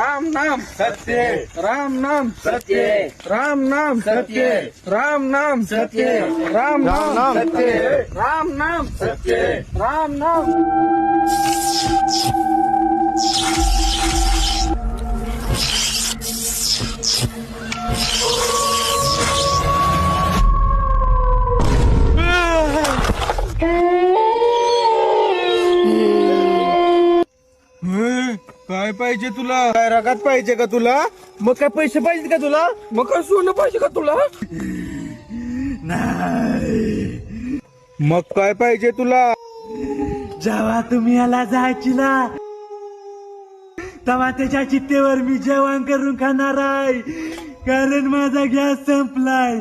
राम नाम सत्य, राम नाम सत्य, राम नाम सत्य, राम नाम सत्य, राम नाम सत्य, राम नाम सत्य. राम नाम काय पाहिजे तुला? काय रगात पाहिजे का तुला? मग काय पैसे पाहिजे का तुला? मग काय सोनं पाहिजे का तुला? मग काय पाहिजे तुला? जेव्हा तुम्ही याला जायचीला तेव्हा त्याच्या चित्तेवर मी जेवण करून खाणार आहे, कारण माझा गॅस संपलाय.